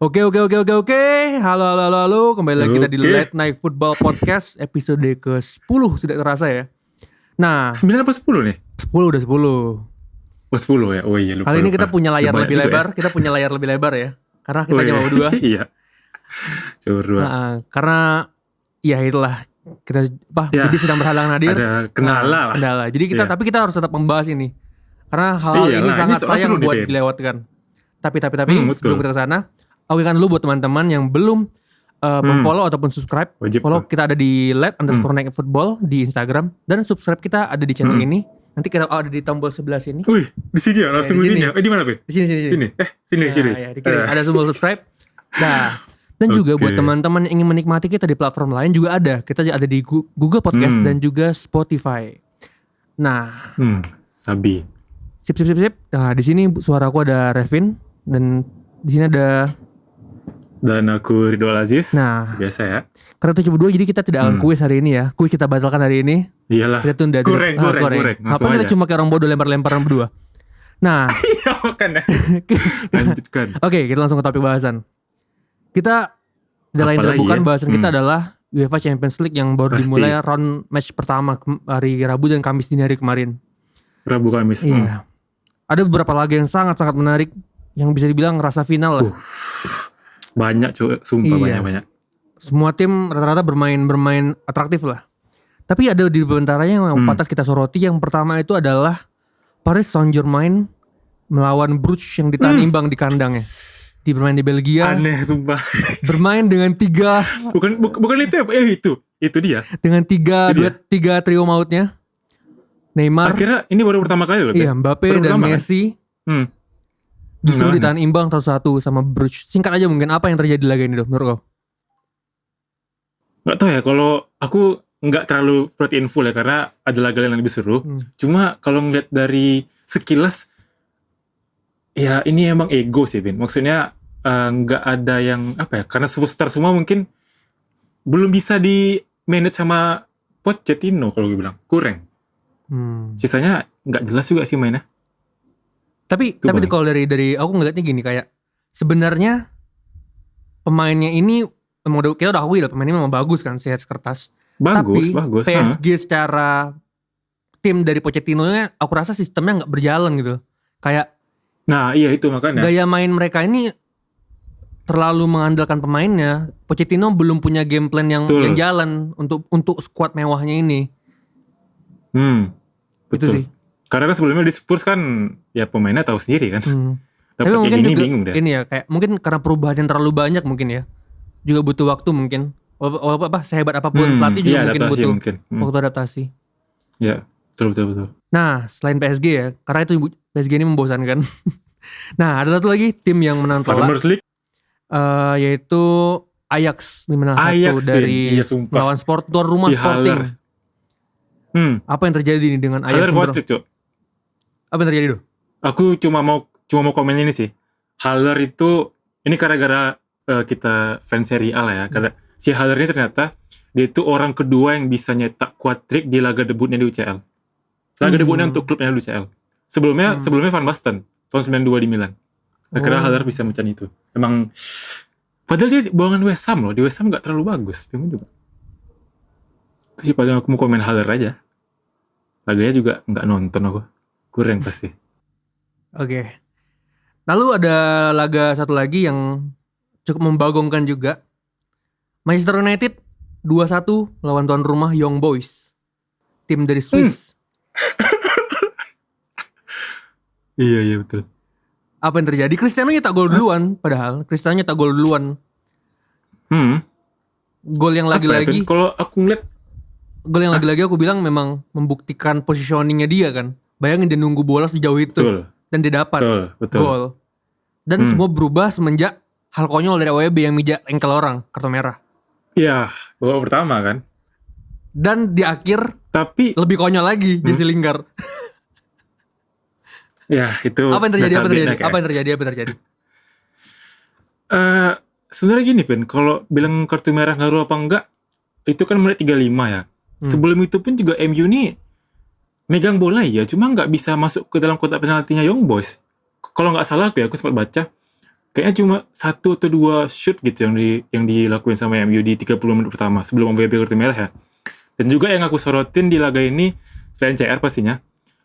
Oke. Halo. Kembali lagi kita di Late Night Football Podcast episode ke-10 tidak terasa ya. Nah, 9 apa 10 nih? 10 udah 10. Oh 10 ya? Oh iya lupa. Kali ini kita punya layar Lupa lebih juga lebar. ya. Kita punya layar lebih lebar ya. Karena kita cuma berdua. Iya. Cuma berdua. Karena ya itulah kita Ya, Budi sedang berhalang hadir. ada kendala lah. Kendala. Jadi kita Iya. tapi kita harus tetap membahas ini. Karena hal ini Iyalah, sangat ini soal sayang seru nih, buat Ben. dilewatkan. Tapi betul. sebelum kita ke sana, awikan dulu buat teman-teman yang belum memfollow ataupun subscribe. Wajib Follow tuh. kita ada di @let_night_football di Instagram dan subscribe kita ada di channel ini. Nanti kita ada di tombol sebelah sini. Wih, di sini ya, langsung di di sini. sini ya. Di mana, Ben? Di sini. Sini. Sini kiri. Ya, di kiri. Ada tombol subscribe. Nah, dan juga buat Oke. teman-teman yang ingin menikmati kita di platform lain juga ada. Kita ada di Google Podcast dan juga Spotify. Nah, Sabi. sip. Nah, di sini suaraku ada Revin dan di sini ada. Dan aku Ridwan Aziz. Nah. Biasa ya. Karena itu cuma dua, jadi kita tidak akan kuis hari ini ya. Kuis kita batalkan hari ini. Iyalah. Kita tunda. Goreng. Apa kita cuma kayak orang bodoh lempar-lemparan berdua. Nah, Iya makan ya. Lanjutkan. Oke, kita langsung ke topik bahasan. Kita lain Apalagi bukan ya? bahasan kita adalah UEFA Champions League yang baru Pasti. dimulai round match pertama hari Rabu dan Kamis dini hari kemarin. Rabu Kamis. Iya. Ada beberapa laga yang sangat-sangat menarik yang bisa dibilang rasa final lah. Banyak cuy, sumpah Iya. banyak. Semua tim rata-rata bermain atraktif lah. Tapi ada di bentaranya yang pantas kita soroti. Yang pertama itu adalah Paris Saint-Germain melawan Bruges yang ditahan imbang di kandangnya. Bermain di Belgia. Aneh sumpah. Bermain dengan tiga bukan itu ya? Itu dia. dengan tiga Itu dia. tiga trio mautnya. Neymar, Akhirnya ini baru pertama kali loh. iya, Ben. Mbappe Baru dan pertama, kan? Messi Hmm. justru Enggak, ditahan imbang 1-1 sama Bruges. Singkat aja mungkin apa yang terjadi di laga ini menurut kau? Nggak tahu ya, kalau aku nggak terlalu perhatiin full ya, karena ada laga yang lebih seru. Cuma kalau ngeliat dari sekilas, ya ini emang ego sih, Ben. Maksudnya nggak ada yang apa ya, karena superstar semua mungkin belum bisa di manage sama Pochettino kalau gue bilang kurang. Sisanya nggak jelas juga sih mainnya. Tapi paling. kalau dari aku ngeliatnya gini, kayak sebenarnya pemainnya ini kita udah akui lah pemainnya memang bagus kan, sehat kertas. Bagus. Tapi PSG secara tim dari Pochettino-nya aku rasa sistemnya nggak berjalan gitu. Kayak Nah iya itu makanya. gaya main mereka ini terlalu mengandalkan pemainnya. Pochettino belum punya game plan yang Betul. jalan untuk skuad mewahnya ini. Itu sih. Betul. Karena kan sebelumnya di Spurs kan ya pemainnya tahu sendiri kan. Tapi Dapat mungkin kayak gini juga bingung deh. ini ya, kayak mungkin karena perubahan yang terlalu banyak mungkin ya. Juga butuh waktu mungkin. Sehebat apapun pelatih juga iya, mungkin adaptasi butuh mungkin. waktu adaptasi. Ya, betul. Nah, selain PSG ya, karena itu PSG ini membosankan. Nah, ada satu lagi tim yang menang telak, Farmers League. yaitu Ajax di menang Ajax, 1 dari Ben. Iya, sumpah. lawan tuan rumah Si Sporting. Haller. Apa yang terjadi nih dengan Ajax? Haller kocak, Cok. Apa yang terjadi tuh? Aku cuma mau komen ini sih. Haller itu ini gara-gara kita fans Serie A lah ya. Karena si Haller ini ternyata dia itu orang kedua yang bisa nyetak quad-trick di laga debutnya di UCL. Laga debutnya untuk klubnya di UCL. Sebelumnya Van Basten tahun 92 di Milan. Akhirnya Haller bisa mencan itu. Emang padahal dia bawangan West Ham loh. Di West Ham gak terlalu bagus. Bingung juga. Itu sih paling aku mau komen Haller aja. Laganya juga gak nonton aku. Kurang pasti. Oke. Lalu ada laga satu lagi yang cukup membagongkan juga. Manchester United 2-1 lawan tuan rumah Young Boys. Tim dari Swiss. Iya betul. Apa yang terjadi? Cristiano nyetak gol duluan. Padahal Cristiano nyetak gol duluan. Gol yang lagi-lagi. Kalau aku ngeliat Gol yang lagi-lagi aku bilang memang membuktikan positioningnya dia kan. Bayangin dia nunggu bola sejauh itu. betul. Dan dia dapat Betul. gol. Dan semua berubah semenjak hal konyol dari AWB yang mijak engkel orang, kartu merah. Iya, babak pertama kan. Dan di akhir Tapi lebih konyol lagi Jesse Lingard. ya itu Apa yang terjadi? Apa Apa yang terjadi? sebenarnya gini Ben, kalau bilang kartu merah ngaruh apa enggak, itu kan menit 35 ya. Sebelum itu pun juga MU nih megang bola ya, cuma nggak bisa masuk ke dalam kotak penaltinya Young Boys. Kalau nggak salah aku sempat baca kayaknya cuma 1 atau 2 shoot gitu yang dilakuin sama MU di 30 menit pertama sebelum MVP kartu merah ya. Dan juga yang aku sorotin di laga ini selain CR pastinya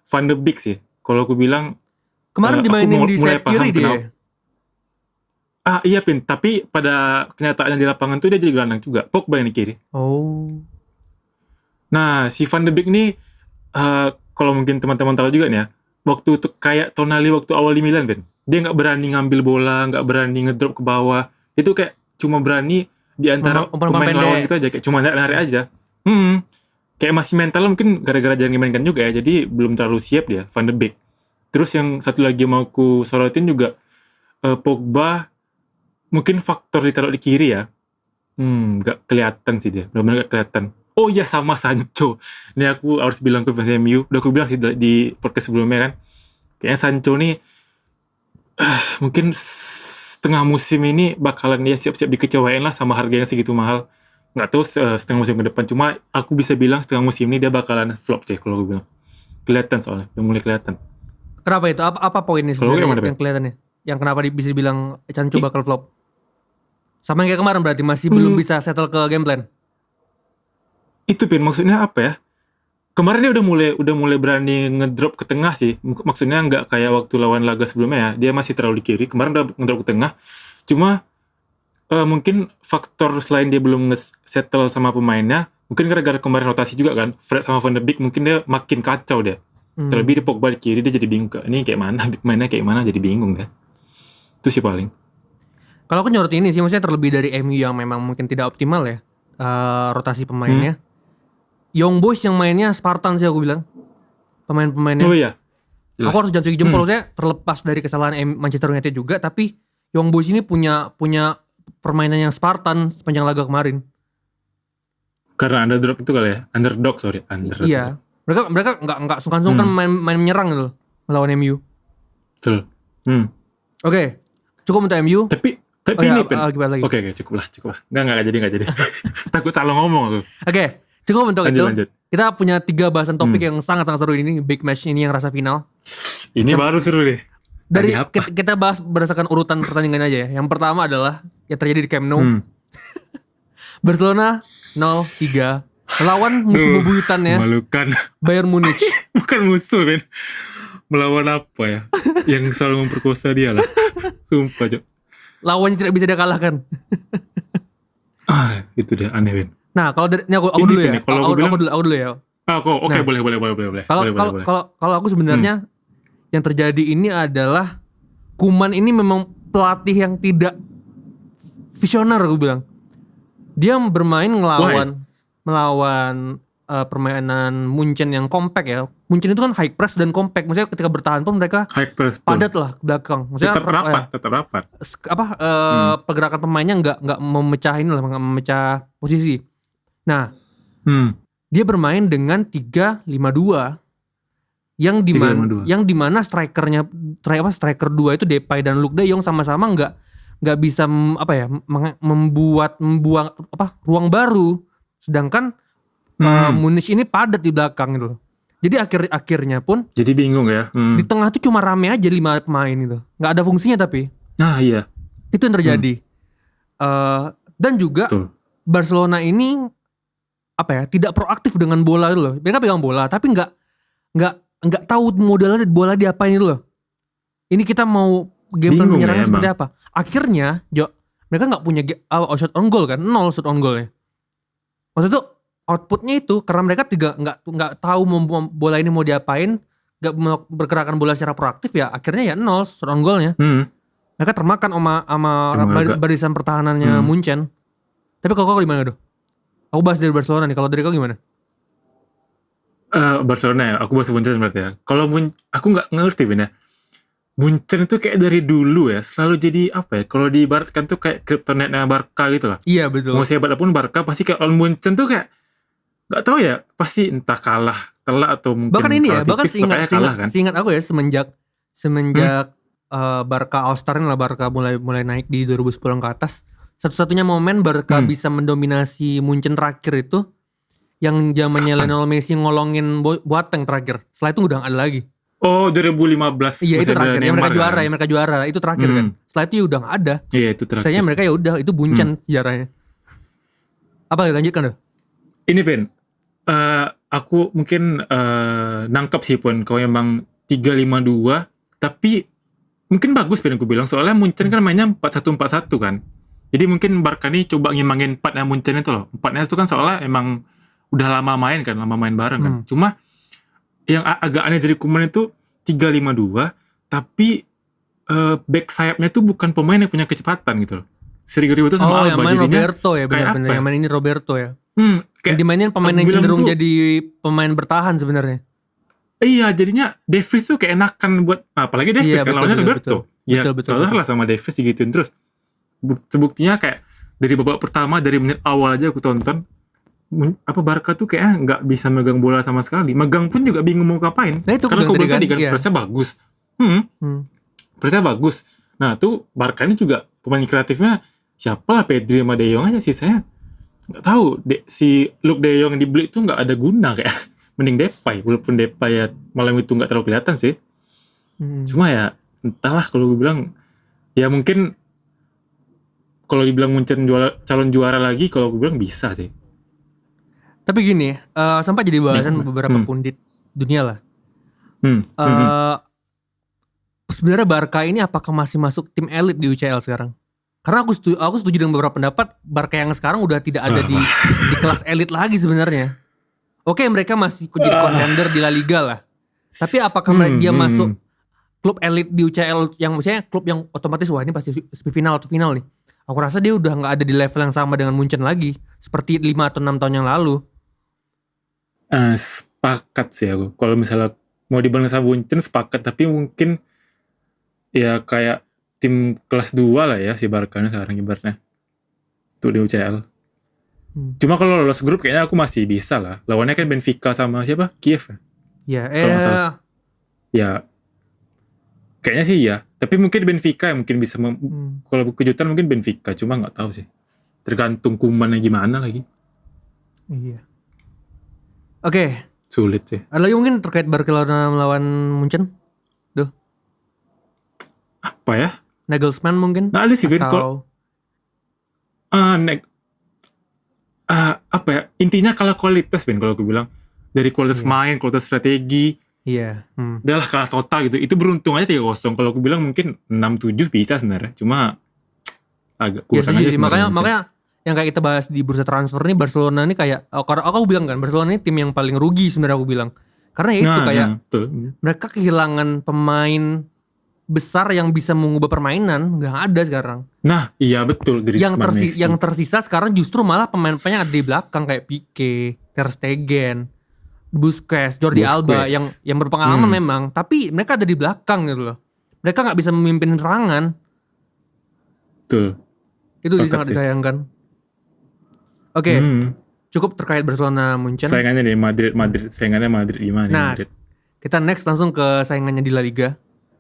Van de Beek sih. Kalau aku bilang Kemarin dimainin di sayap kiri dia. Iya Pin, tapi pada kenyataannya di lapangan tuh dia jadi gelandang juga. Pogba yang di kiri. Oh. Nah, si Van de Beek nih kalau mungkin teman-teman tahu juga nih ya, waktu itu kayak Tonali waktu awal di Milan, Pin. Dia nggak berani ngambil bola, nggak berani ngedrop ke bawah. Itu kayak cuma berani di antara pemain lawan gitu aja, kayak cuma lari aja. Kayak masih mental mungkin gara-gara jarang dimainkan juga ya, jadi belum terlalu siap dia, Van de Beek. Terus yang satu lagi mau aku sorotin juga Pogba, mungkin faktor ditaruh di kiri ya, gak kelihatan sih dia, benar-benar gak kelihatan. Oh iya, sama Sancho. Ini aku harus bilang ke fans MU, udah aku bilang sih di podcast sebelumnya kan, kayaknya Sancho nih mungkin setengah musim ini bakalan dia siap-siap dikecewain lah sama harganya segitu mahal. Nggak tahu setengah musim ke depan, cuma aku bisa bilang setengah musim ini dia bakalan flop sih kalau aku bilang. Kelihatan soalnya, udah mulai kelihatan. Kenapa itu? Apa poinnya sebenarnya yang kelihatannya? Yang kenapa bisa dibilang Sancho bakal flop? Sama yang kayak kemarin berarti masih belum bisa settle ke game plan. Itu Pin, maksudnya apa ya? Kemarin dia udah mulai berani ngedrop ke tengah sih. Maksudnya nggak kayak waktu lawan laga sebelumnya ya. Dia masih terlalu di kiri. Kemarin udah ngedrop ke tengah. Cuma mungkin faktor selain dia belum nge-settle sama pemainnya, mungkin gara-gara kemarin rotasi juga kan, Fred sama Van de Beek mungkin dia makin kacau dia. Terlebih di Pogba di kiri dia jadi bingung, ini kayak mana, mainnya kayak mana, jadi bingung deh. Itu sih paling. Kalau aku nyorot ini sih, maksudnya terlebih dari MU yang memang mungkin tidak optimal ya rotasi pemainnya. Young Boys yang mainnya Spartan sih aku bilang. Pemain-pemainnya. Oh iya. Jelas. Aku harus jatuh jempol saya terlepas dari kesalahan Manchester United juga, tapi Young Boys ini punya permainan yang Spartan sepanjang laga kemarin. Karena underdog itu kali ya, underdog. Iya, mereka nggak sungkan-sungkan main menyerang gitu melawan MU. Betul. Oke, cukup untuk MU. Tapi ini Pen. Oke, cukup lah. Nggak jadi. Takut salah ngomong aku. Oke, cukup untuk lanjut. Kita punya 3 bahasan topik yang sangat-sangat seru ini, big match ini yang rasa final. Ini baru seru deh. Dari kita bahas berdasarkan urutan pertandingan aja ya. Yang pertama adalah yang terjadi di Camp Nou. Barcelona 0-3 melawan musuh bebuyutannya. Memalukan. Bayern Munich. Bukan musuh, Ben. Melawan apa ya? Yang selalu memperkosa dia lah. Sumpah, Jok. Lawannya tidak bisa dia kalahkan. Itu dia aneh, Ben. Nah, kalau dari aku dulu ya. Aku dulu ya. Oke, boleh. Kalau aku sebenarnya yang terjadi ini adalah Koeman ini memang pelatih yang tidak visioner, aku bilang. Dia bermain melawan permainan Munchen yang compact ya. Munchen itu kan high press dan compact. Maksudnya ketika bertahan pun mereka padat lah ke belakang. Maksudnya tetap rapat. Pergerakan pemainnya nggak memecah posisi. Nah, dia bermain dengan 3-5-2 yang dimana striker 2 itu Depay dan Luuk de Jong sama-sama nggak bisa membuang ruang baru, sedangkan Munich ini padat di belakang gitu loh. Jadi akhirnya pun jadi bingung ya. Di tengah tuh cuma rame aja 5 pemain itu, nggak ada fungsinya tapi. Iya. Itu yang terjadi. Dan juga Barcelona ini tidak proaktif dengan bola itu loh. Mereka pegang bola tapi nggak tahu modalnya bola diapain itu loh. Ini kita mau game plan menyerangnya seperti apa. Akhirnya mereka nggak punya shot on goal kan, 0 shot on goal ya. Maksud itu outputnya itu karena mereka nggak tahu bola ini mau diapain, nggak bergerakan bola secara proaktif ya. Akhirnya ya 0 shot on goalnya. Mereka termakan sama barisan pertahanannya Munchen. Tapi kalau kau gimana tuh? Aku bahas dari Barcelona nih. Kalau dari kau gimana? Barcelona ya. Aku bahas Munchen berarti ya. Kalau aku nggak ngerti bener. Munchen itu kayak dari dulu ya selalu jadi apa ya? Kalau diibaratkan tuh kayak kryptonite-nya Barca gitu lah. Iya betul. Mau sehebat apapun Barca pasti kayak on Munchen tuh kayak nggak tahu ya. Pasti entah kalah telak atau mungkin bahkan ini ya. Bahkan seingat aku ya semenjak Barca All Star lah, Barca mulai naik di 2010 ke atas. Satu-satunya momen Barca bisa mendominasi Munchen terakhir itu yang zamannya Lionel Messi ngolongin Boateng terakhir. Setelah itu udah gak ada lagi. Oh 2015 Iya itu masih ada terakhir yang mereka Neymar juara, kan? yang mereka juara itu terakhir kan. Setelah itu ya udah nggak ada. Iya itu terakhir. Sisanya mereka ya udah itu buncen sejarahnya. Apa lanjutkan dong? Ini Ben, aku mungkin nangkep sih Pun kalau emang 3-5-2, tapi mungkin bagus Ben aku bilang soalnya Munchen kan mainnya 4-1-4-1 kan. Jadi mungkin Barca nih coba ngimbangin 4-nya Munchen itu loh. 4-nya itu kan soalnya emang udah lama main kan, lama main bareng kan. Cuma yang agak aneh dari Koeman itu 3-5-2, tapi back sayapnya tuh bukan pemain yang punya kecepatan gitu loh. Sergio itu sama Alba yang main jadinya Roberto ya kayak benar-benar. apa Yang main ini Roberto ya. Yang kayak dimainin pemain aku yang bilang cenderung tuh- jadi pemain bertahan sebenarnya. Iya, jadinya Davis tuh kayak enakan buat apalagi Davis Iya, kan betul, lawannya betul, Roberto. Ya, betul. kalah lah sama Davis digituin terus. Buktinya kayak dari babak pertama dari menit awal aja aku tonton Barca tuh kayaknya nggak bisa megang bola sama sekali. Megang pun juga bingung mau ngapain. Nah, itu Karena aku kau bilang bilang tadi kan iya. pressnya bagus. Pressnya bagus. Nah, tuh Barca ini juga pemain kreatifnya siapa lah Pedri sama De Jong aja sih saya nggak tahu si Luke De Jong yang dibeli itu nggak ada guna kayak mending Depay walaupun Depay ya malam itu nggak terlalu kelihatan sih. Cuma ya entahlah kalau gue bilang ya mungkin kalau dibilang Munchen calon juara lagi kalau gue bilang bisa sih. Tapi gini, sampai jadi bahasan beberapa pundit dunia lah. Sebenarnya Barca ini apakah masih masuk tim elit di UCL sekarang? Karena aku setuju dengan beberapa pendapat Barca yang sekarang udah tidak ada di kelas elit lagi sebenarnya. Oke, mereka masih jadi contender di La Liga lah. Tapi apakah dia masuk klub elit di UCL yang misalnya klub yang otomatis wah ini pasti semifinal atau final nih. Aku rasa dia udah nggak ada di level yang sama dengan Munchen lagi, seperti 5 atau 6 tahun yang lalu. Sepakat sih aku. Kalau misalnya mau dibanding sama Munchen sepakat, tapi mungkin ya kayak tim kelas 2 lah ya si Barca ini sekarang ibaratnya. Tuh di UCL. Cuma kalau lolos grup kayaknya aku masih bisa lah. Lawannya kan Benfica sama siapa? Kiev ya? Ya kayaknya sih ya. Tapi mungkin Benfica yang mungkin bisa kalau kejutan mungkin Benfica, cuma nggak tahu sih. Tergantung Koemannya gimana lagi. Iya. Oke. Sulit sih. Ada lagi mungkin terkait Barcelona melawan Munchen? Duh. Apa ya? Nagelsmann mungkin? Nah ada sih Ben kalau apa ya? Intinya kalah kualitas Ben kalau aku bilang. Dari kualitas main, kualitas strategi. Iya. Udah lah kalah total gitu. Itu beruntung aja 3-0. Kalau aku bilang mungkin 6-7 bisa sebenarnya. Cuma agak kurang aja. Makanya yang kayak kita bahas di bursa transfer nih Barcelona nih kayak aku bilang kan Barcelona ini tim yang paling rugi sebenarnya aku bilang. Karena ya itu kayak mereka kehilangan pemain besar yang bisa mengubah permainan, nggak ada sekarang. Nah, iya betul. Yang tersisa sekarang justru malah pemain-pemain yang ada di belakang kayak Pique, Ter Stegen, Busquets, Jordi Alba yang berpengalaman memang, tapi mereka ada di belakang gitu loh. Mereka nggak bisa memimpin serangan. Betul. Itu sangat disayangkan. Oke. Cukup terkait Barcelona Munchen. Saingannya nih Madrid. Saingannya Madrid gimana nih Madrid? Kita next langsung ke saingannya di La Liga.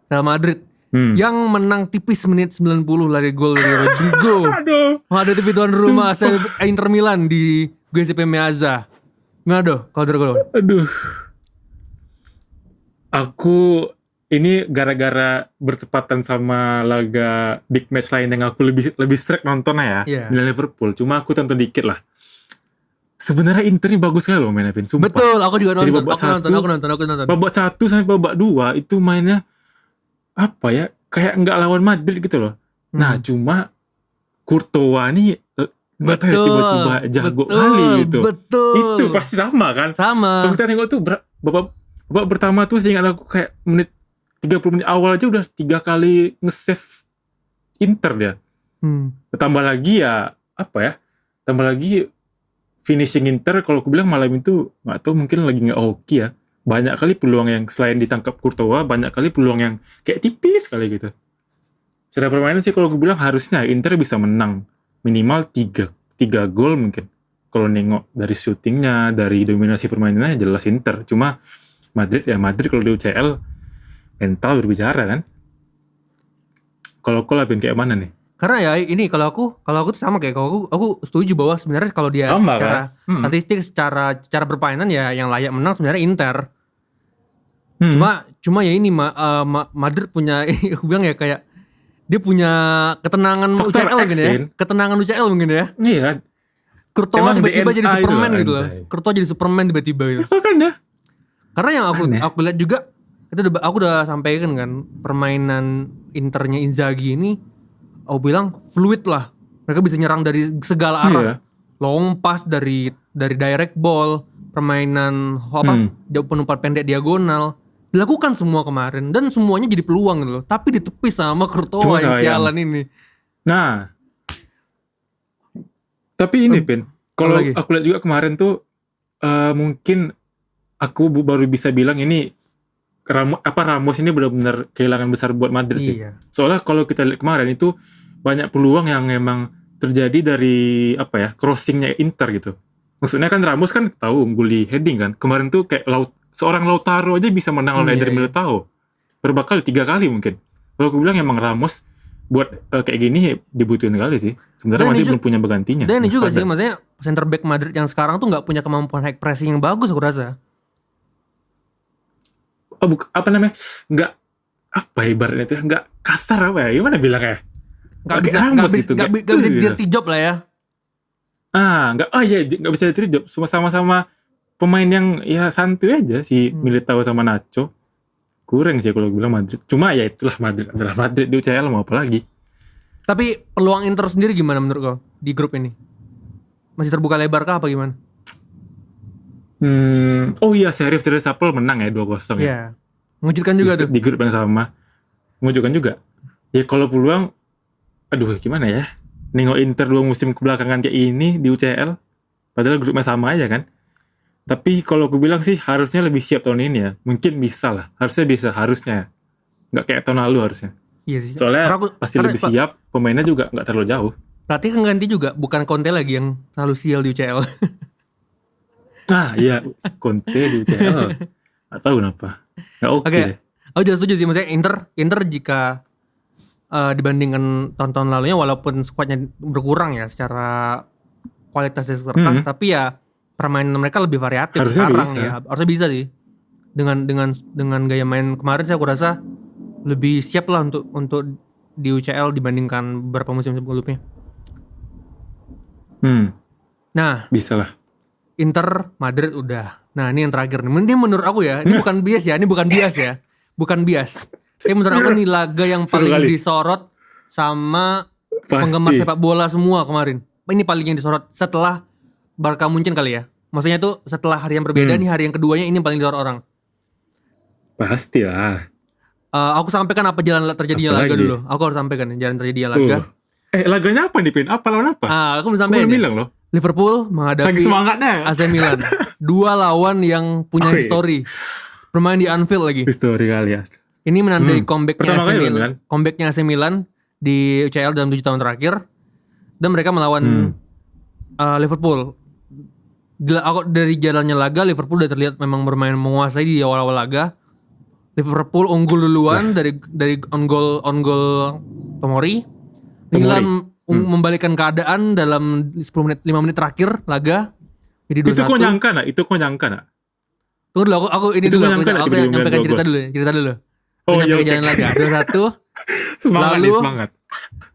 Real Madrid yang menang tipis menit 90 dari gol dari Rodrigo. Menghadapi tuan rumah Inter Milan di Giuseppe Meazza. Gimana doh kalau dari gol? Aduh. Aku ini gara-gara bertepatan sama laga big match lain yang aku lebih strike nontonnya ya. Di Liverpool. Cuma aku tonton dikit lah. Sebenarnya Inter ini bagus sekali loh mainnya, Pin. Sumpah. Betul, aku juga nonton. Aku nonton. Babak 1 sampai babak 2 itu mainnya apa ya? Kayak nggak lawan Madrid gitu loh. Nah, cuma Courtois nih nggak tahu tiba-tiba jago kali gitu. Betul. Itu pasti sama kan? Sama. Kalau kita tengok tuh babak pertama tuh seingat aku kayak 30 menit awal aja udah 3 kali nge-save Inter dia. Tambah lagi ya apa ya? Tambah lagi finishing Inter kalau aku bilang malam itu nggak tahu mungkin lagi nggak oke ya. Banyak kali peluang yang selain ditangkap Courtois, banyak kali peluang yang kayak tipis kali gitu. Secara permainan sih kalau aku bilang harusnya Inter bisa menang minimal 3 gol mungkin. Kalau nengok dari shootingnya, dari dominasi permainannya jelas Inter. Cuma Madrid kalau di UCL mental berbicara kan. Kalau kau lapin kayak mana nih? Karena ya ini kalau aku tuh sama kayak aku setuju bahwa sebenarnya kalau dia sama, secara kan? statistik secara permainan ya yang layak menang sebenarnya Inter. Cuma ya ini Madrid punya aku bilang ya kayak dia punya ketenangan Faktor UCL X, mungkin ya. Vin. Ketenangan UCL mungkin ya. Iya. Courtois Emang tiba-tiba jadi DNA itu Superman lah, gitu loh. anjay. Courtois jadi Superman tiba-tiba gitu. Makanya. Karena yang Aneh. aku lihat juga aku udah sampaikan kan permainan Internya Inzaghi ini aku bilang fluid lah. Mereka bisa nyerang dari segala arah. Iya. Long pass dari direct ball, permainan dia umpan pendek diagonal. Dilakukan semua kemarin dan semuanya jadi peluang gitu loh. Tapi ditepis sama Courtois Cuma yang sayang. sialan ini. Nah. Tapi ini Pin, kalau lagi? aku lihat juga kemarin tuh mungkin aku baru bisa bilang ini Ramos ini benar-benar kehilangan besar buat Madrid sih. Iya. Soalnya kalau kita lihat kemarin itu banyak peluang yang memang terjadi dari crossingnya Inter gitu. Maksudnya kan Ramos kan tahu unggul di heading kan. Kemarin tuh kayak seorang Lautaro aja bisa menang oleh Eder Militao. Berapa kali? 3 kali mungkin. Kalau aku bilang emang Ramos buat kayak gini dibutuhin kali sih. Sebenarnya Madrid belum punya penggantinya. Dan ini juga sih, maksudnya center back Madrid yang sekarang tuh nggak punya kemampuan high pressing yang bagus aku rasa. Nggak apa ibaratnya tuh, nggak kasar apa ya? Gimana bilangnya? Nggak bisa dirty job lah ya. Nggak bisa dirty job. Sama-sama pemain yang ya santuy aja si Militao sama Nacho. Kurang sih kalau bilang Madrid. Cuma ya itulah Madrid adalah Madrid di UCL mau apa lagi. Tapi peluang Inter sendiri gimana menurut kau di grup ini? Masih terbuka lebar kah apa gimana? Oh iya, Sheriff Tiraspol menang ya 2-0 ya. Iya. Mengejutkan juga tuh. Di grup yang sama. Mengejutkan juga. Ya kalau peluang, aduh gimana ya? Nengok Inter 2 musim kebelakangan kayak ini di UCL. Padahal grupnya sama aja kan. Tapi kalau aku bilang sih harusnya lebih siap tahun ini ya. Mungkin bisa lah. Harusnya. Nggak kayak tahun lalu harusnya. Iya sih. Soalnya pasti lebih siap. Pemainnya juga nggak terlalu jauh. Berarti kan ganti juga. Bukan Conte lagi yang selalu sial di UCL. Iya. Conte di UCL. Nggak tahu kenapa. Nggak oke. Aku juga setuju sih. Maksudnya Inter jika dibandingkan tahun-tahun lalunya, walaupun skuadnya berkurang ya secara kualitas dari kertas, tapi ya permainan mereka lebih variatif harusnya sekarang bisa. Ya. Harusnya bisa sih. Dengan gaya main kemarin sih aku rasa lebih siap lah untuk di UCL dibandingkan beberapa musim sebelumnya. Nah, bisa lah. Inter Madrid udah. Nah, ini yang terakhir nih. Ini menurut aku ya, ini bukan bias ya, bukan bias. Tapi menurut aku nih laga yang paling disorot sama penggemar sepak bola semua kemarin. Ini paling yang disorot setelah Barca Munchen kali ya. Maksudnya tuh setelah hari yang berbeda nih, hari yang keduanya ini paling disorot orang. Pasti lah. Aku sampaikan apa jalan terjadinya laga dulu. Aku harus sampaikan jalan terjadinya laga. Laganya apa nih, Pin? Apa lawan apa? Aku belum sampaikan. Aku bilang loh. Liverpool menghadapi AC Milan. Dua lawan yang punya histori. Bermain di Anfield lagi. Histori kali ya. Ini menandai comebacknya AC Milan di UCL dalam 7 tahun terakhir. Dan mereka melawan Liverpool. Dari jalannya laga, Liverpool udah terlihat memang bermain menguasai di awal-awal laga. Liverpool unggul duluan dari on goal Tomori. Milan membalikkan keadaan dalam 5 menit terakhir laga. Jadi 2-1. Itu kok nyangka nak? Tunggu dulu, aku nyampaikan cerita dulu. Oh iya, jalan laga 2-1. Semangat.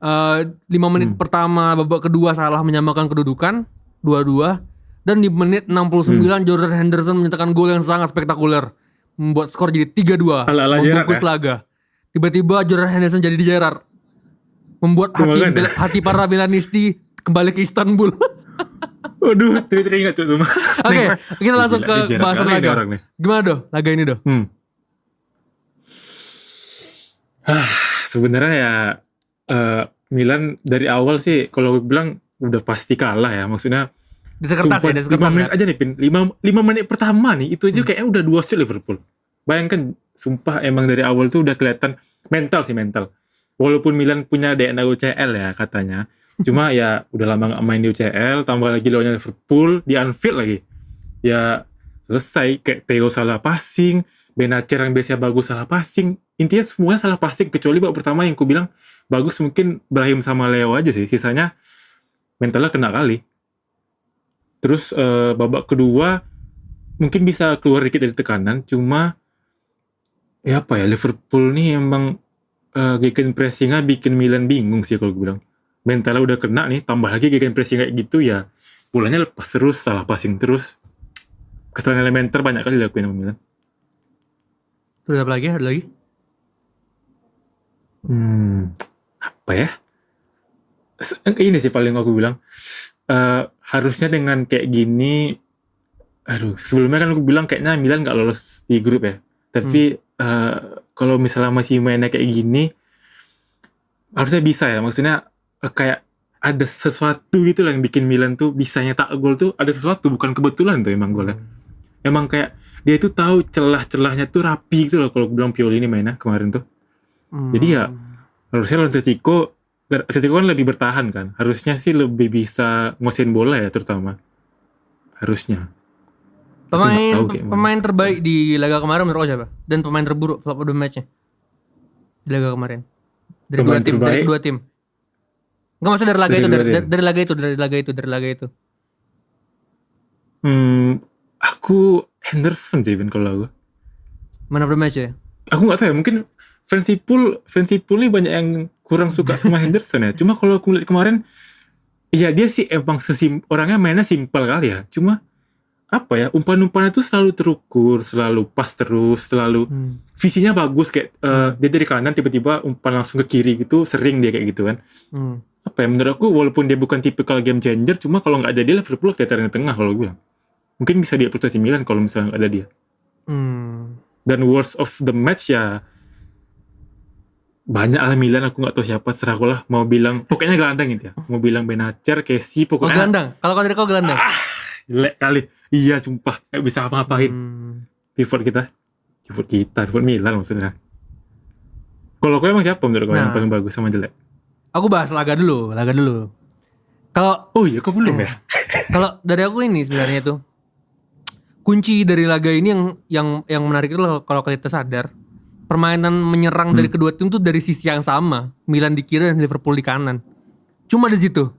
5 menit pertama babak kedua salah menyamakan kedudukan 2-2, dan di menit 69 Jordan Henderson mencetakkan gol yang sangat spektakuler, membuat skor jadi 3-2, membungkus laga. Tiba-tiba Jordan Henderson jadi di Gerrard, membuat hati para Milanisti kembali ke Istanbul. Waduh, teringat tuh. Oke, kita langsung ke bahasan laga. Gimana doh laga ini doh? Sebenarnya ya Milan dari awal sih kalau gue bilang udah pasti kalah ya. Maksudnya di sekertas 5 menit aja nih, Pin. 5 menit pertama nih itu aja kayaknya udah 2 shoot Liverpool. Bayangkan, sumpah emang dari awal tuh udah kelihatan mental. Walaupun Milan punya DNA UCL ya katanya. Cuma ya udah lama gak main di UCL, tambah lagi lawannya Liverpool di Anfield lagi. Ya selesai, kayak Theo salah passing, Benacer yang biasanya bagus salah passing. Intinya semuanya salah passing, kecuali babak pertama yang ku bilang bagus mungkin Brahim sama Leo aja sih. Sisanya mentalnya kena kali. Terus babak kedua mungkin bisa keluar dikit dari tekanan, cuma Ya apa ya, Liverpool nih emang gegenpressingnya bikin Milan bingung sih kalau gue bilang. Mentalnya udah kena nih, tambah lagi gegenpressing kayak gitu ya. Bolanya lepas terus, salah passing terus. Kesalahan elementer banyak kali dilakuin sama Milan. Terus apa lagi? Ada lagi? Apa ya? Ini sih paling aku bilang. Harusnya dengan kayak gini, aduh, sebelumnya kan aku bilang kayaknya Milan gak lolos di grup ya. Tapi kalau misalnya masih mainnya kayak gini, harusnya bisa ya. Maksudnya kayak ada sesuatu gitu lah yang bikin Milan tuh bisa nyetak gol tuh, ada sesuatu, bukan kebetulan tuh emang golnya. Emang kayak dia tuh tahu celah-celahnya tuh rapi gitu loh kalau aku bilang Pioli ini mainnya kemarin tuh. Jadi ya harusnya lawan Atletico kan lebih bertahan kan. Harusnya sih lebih bisa nguasain bola ya terutama. Harusnya. Pemain terbaik di laga kemarin menurut siapa? Dan pemain terburuk flop of the match-nya di laga kemarin. Dari kedua tim. Enggak, maksudnya dari laga itu. Aku Henderson sih Ben kalau aku. Man of the match ya? Aku nggak tahu ya, mungkin fancy pool nih banyak yang kurang suka sama Henderson ya. Cuma kalau aku lihat kemarin, ya dia sih emang orangnya mainnya simpel kali ya. Cuma apa ya, umpan-umpannya tuh selalu terukur, selalu pas terus, selalu visinya bagus kayak dia dari kanan tiba-tiba umpan langsung ke kiri gitu, sering dia kayak gitu kan. Apa ya, menurut aku walaupun dia bukan tipikal game changer, cuma kalau nggak ada dia Liverpool teteran di tengah kalau gue bilang. Mungkin bisa dia prestasi Milan kalau misalnya nggak ada dia. Dan worst of the match ya banyak lah Milan, aku nggak tahu siapa, serah aku lah. Mau bilang pokoknya gelandang gitu ya, mau bilang Benacer, Kessie, pokoknya gelandang. Kalau dari kau gelandang jelek kali. Iya sumpah, gak bisa apa-apain. Pivot Milan maksudnya. Kalau kau emang siapa menurut kau yang paling bagus sama jelek? Aku bahas laga dulu. Kalau oh iya, kau belum ya? Kalau dari aku ini sebenarnya tuh kunci dari laga ini yang menarik itu kalau kita sadar, permainan menyerang dari kedua tim tuh dari sisi yang sama, Milan di kiri dan Liverpool di kanan. Cuma di situ.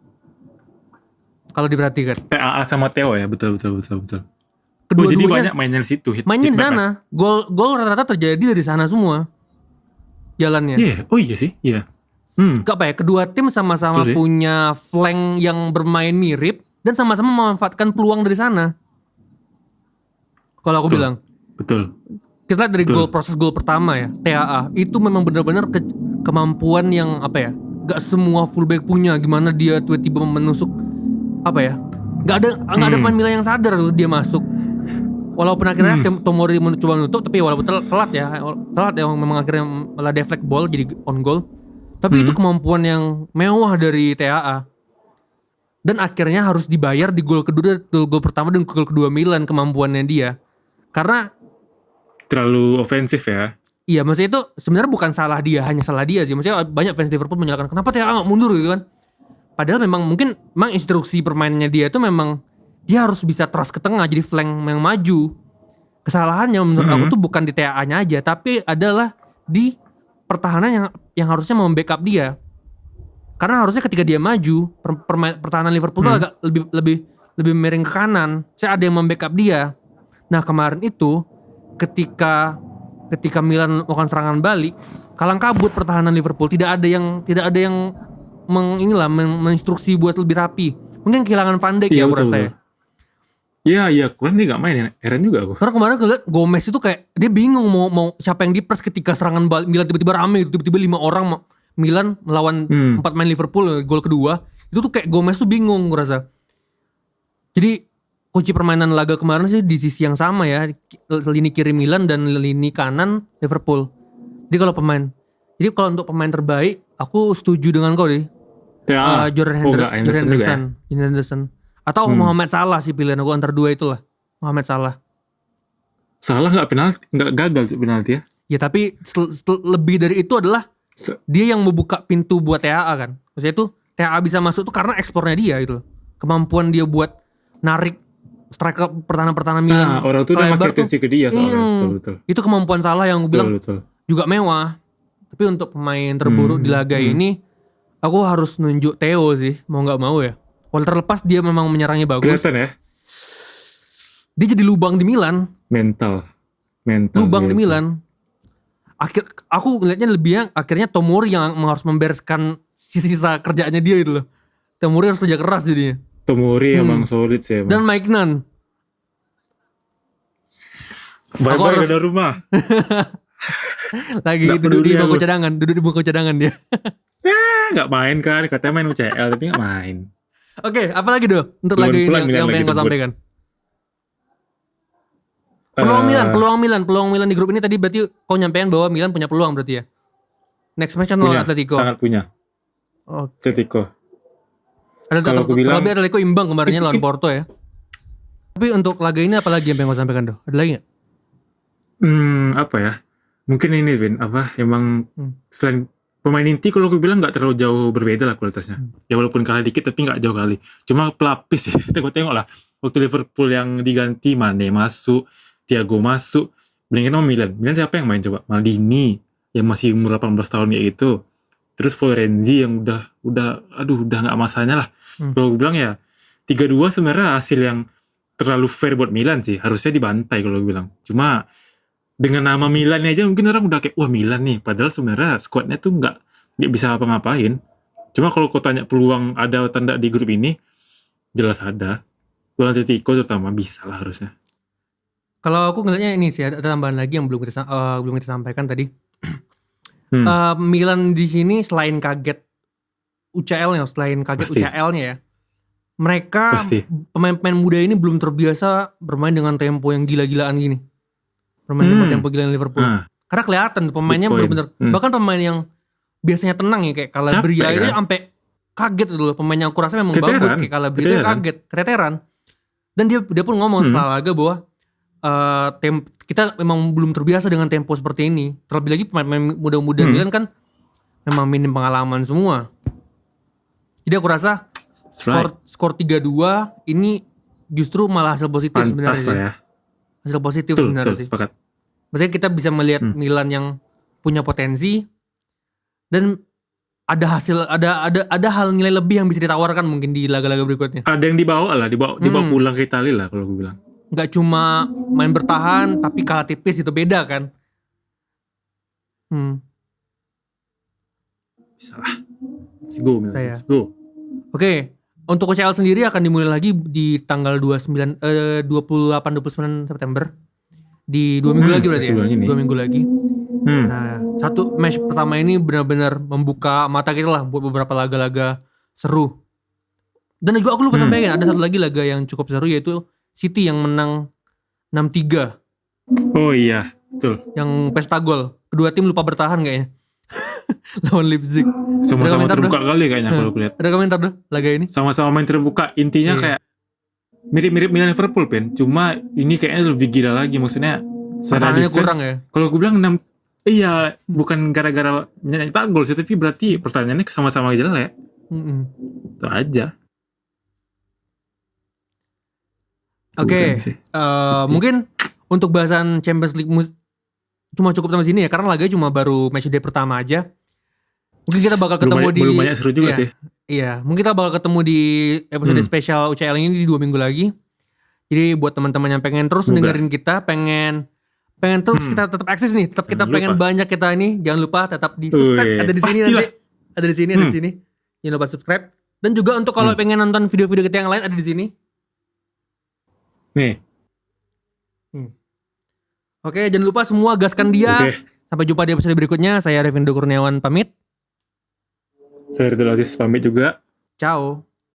Kalau diperhatikan. TAA sama Theo ya, betul. Jadi banyak mainnya di situ. Mainnya di sana. Gol rata-rata terjadi dari sana semua. Jalannya. Iya, oh iya sih, iya. Apa ya? Kedua tim sama-sama punya flank yang bermain mirip dan sama-sama memanfaatkan peluang dari sana. Kalau aku bilang. Betul. Kita lihat dari proses gol pertama ya, TAA. Itu memang benar-benar kemampuan yang apa ya? Gak semua fullback punya, gimana dia tiba-tiba menusuk apa ya? Gak ada pemain Milan yang sadar kalau dia masuk. Walaupun akhirnya Tomori mencoba menutup, tapi walaupun telat ya memang akhirnya malah deflect ball jadi on goal. Tapi itu kemampuan yang mewah dari TAA. Dan akhirnya harus dibayar di gol kedua, gol pertama dan gol kedua Milan kemampuannya dia. Karena terlalu ofensif ya. Iya, maksudnya itu sebenarnya bukan salah dia, hanya salah dia sih. Maksudnya banyak fans Liverpool menyalahkan kenapa TAA gak mundur gitu kan. Padahal memang instruksi permainannya dia itu memang dia harus bisa trust ke tengah, jadi flank yang maju. Kesalahannya menurut aku tuh bukan di TAA-nya aja, tapi adalah di pertahanan yang harusnya membackup dia. Karena harusnya ketika dia maju, pertahanan Liverpool tuh agak lebih miring ke kanan. Saya ada yang membackup dia. Nah kemarin itu ketika Milan melakukan serangan balik, kalang kabut pertahanan Liverpool, tidak ada yang menginstruksi buat lebih rapi. Mungkin kehilangan Van Dijk ya aku rasa ya. Iya, kemarin dia gak main ya, heran juga aku. Karena kemarin gue liat Gomez itu kayak dia bingung mau siapa yang di-press ketika serangan balik Milan tiba-tiba rame, tiba-tiba 5 orang Milan melawan 4 main Liverpool gol kedua. Itu tuh kayak Gomez tuh bingung gue rasa. Jadi kunci permainan laga kemarin sih di sisi yang sama ya, lini kiri Milan dan lini kanan Liverpool. Jadi kalau untuk pemain terbaik, aku setuju dengan kau deh. Jordan Henderson. Atau Mohamed Salah sih pilihan aku, antara dua itulah. Mohamed Salah. Salah nggak gagal penalti ya? Ya tapi lebih dari itu adalah dia yang membuka pintu buat TAA kan. Maksudnya itu TAA bisa masuk tuh karena ekspornya dia gitu. Kemampuan dia buat narik striker pertahanan Milan. Nah, orang tuh udah ngasih atensi ke dia soalnya. Betul. Itu kemampuan Salah yang gue bilang juga mewah. Tapi untuk pemain terburuk di laga ini, aku harus nunjuk Theo sih, mau nggak mau ya. Walau terlepas dia memang menyerangnya bagus. Kelihatan ya. Dia jadi lubang di Milan. Mental. Lubang di Milan. Aku ngeliatnya lebihnya akhirnya Tomori yang harus membereskan sisa kerjaannya dia gitu loh. Tomori harus kerja keras jadinya. Tomori emang solid sih Dan emang. Mike Nunn. Bye-bye harus- ke rumah. Lagi Nggak duduk di peduli bangku aku. cadangan, duduk di bangku cadangan dia. Nggak main kan, katanya main UCL tapi nggak main. Oke, apa lagi Do untuk Belum laga ini pula yang Milan lagi pengen kau debut. sampaikan? Peluang Eh, Peluang Milan di grup ini tadi berarti kau nyampein bahwa Milan punya peluang berarti ya. Next match kan lawan punya, Atletico. sangat punya. Oh, Atletico. ada Kalau aku bilang- terlebih Atletico imbang kemarinnya lawan Porto ya. Tapi untuk laga ini apa lagi yang pengen kau sampaikan Do? Ada lagi nggak? Apa ya? Mungkin ini Vin, emang Hmm. selain pemain inti kalau aku bilang nggak terlalu jauh berbeda lah kualitasnya. Ya walaupun kalah dikit tapi nggak jauh kali. Cuma pelapis ya. Tengok lah. Waktu Liverpool yang diganti Mane masuk, Thiago masuk, mendingan sama Milan. Milan siapa yang main coba? Maldini yang masih umur 18 tahun kayak gitu. Terus Florenzi yang udah nggak masanya lah. Kalau aku bilang ya 3-2 sebenarnya hasil yang terlalu fair buat Milan sih. Harusnya dibantai kalau aku bilang. Cuma dengan nama Milan aja mungkin orang udah kayak wah Milan nih, padahal sebenarnya skuadnya tuh nggak bisa apa-ngapain. Cuma kalau kau tanya peluang ada atau enggak di grup ini, jelas ada. Lawan Atletico terutama bisa lah harusnya. Kalau aku ngeliatnya ini sih ada tambahan lagi yang belum kita sampaikan tadi. Hmm. Milan di sini selain kaget UCL-nya, Pasti. UCL-nya ya. Mereka Pasti. pemain-pemain muda ini belum terbiasa bermain dengan tempo yang gila-gilaan gini. Bermain dengan tempo gila Liverpool. Ah, Karena kelihatan tuh pemainnya Good point. bener-bener Hmm. bahkan pemain yang biasanya tenang ya kayak Calabria Capek, itu kan? sampai kaget dulu. Pemain yang aku rasa memang Keteteran. bagus kayak Calabria itu kaget, keteteran. Dan dia pun ngomong setelah laga bahwa kita memang belum terbiasa dengan tempo seperti ini. Terlebih lagi pemain muda-muda Milan kan memang minim pengalaman semua. Jadi aku rasa that's right. skor 3-2 ini justru malah hasil positif sebenarnya. Pantas lah ya. Hasil positif Betul, sebenarnya betul, sih. sepakat. Maksudnya kita bisa melihat Milan yang punya potensi dan ada hal nilai lebih yang bisa ditawarkan mungkin di laga-laga berikutnya. Ada yang dibawa pulang ke Italia lah kalau gue bilang. Nggak cuma main bertahan tapi kalah tipis itu beda kan. Bisa lah. Let's go, Milan. Saya. Let's go. Oke, untuk UCL sendiri akan dimulai lagi di tanggal 28-29 September. Di 2 minggu lagi berarti ya? sebulan ini. 2 minggu lagi. Hmm. Nah, satu match pertama ini benar-benar membuka mata kita lah buat beberapa laga-laga seru. Dan juga aku lupa sampaikan, ada satu lagi laga yang cukup seru yaitu City yang menang 6-3. Oh iya, betul. Yang pesta gol. Kedua tim lupa bertahan kayaknya. Lawan Leipzig. Sama-sama Ada komentar, terbuka kali kayaknya kalau aku lihat. Ada komentar dong laga ini? Sama-sama main terbuka. Intinya Iya. kayak mirip-mirip Milan Liverpool, Pen. Cuma ini kayaknya lebih gila lagi. Maksudnya secara Pertahanannya defense, kurang ya. kalau gue bilang 6, iya bukan gara-gara nyetak gol sih, tapi berarti pertanyaannya sama-sama jelek. Itu aja. Oke, Bukan sih. mungkin untuk bahasan Champions League cuma cukup sampai sini ya, karena laganya cuma baru match day pertama aja. Mungkin kita bakal ketemu belum banyak seru juga iya, sih. Iya, mungkin kita bakal ketemu di episode spesial UCL ini di 2 minggu lagi. Jadi buat teman-teman yang pengen terus Semoga. dengerin kita, pengen terus kita tetap eksis nih, tetap kita Jangan pengen lupa. banyak kita ini, jangan lupa tetap di subscribe. Wih, Ada di sini pastilah. nanti, ada di sini, ada di sini. Jangan lupa subscribe. Dan juga untuk kalau pengen nonton video-video kita yang lain ada di sini. Nih. Oke, jangan lupa semua gaskan dia. Oke. Sampai jumpa di episode berikutnya. Saya Revindo Kurniawan pamit. Saya Ridho Aziz pamit juga. Ciao.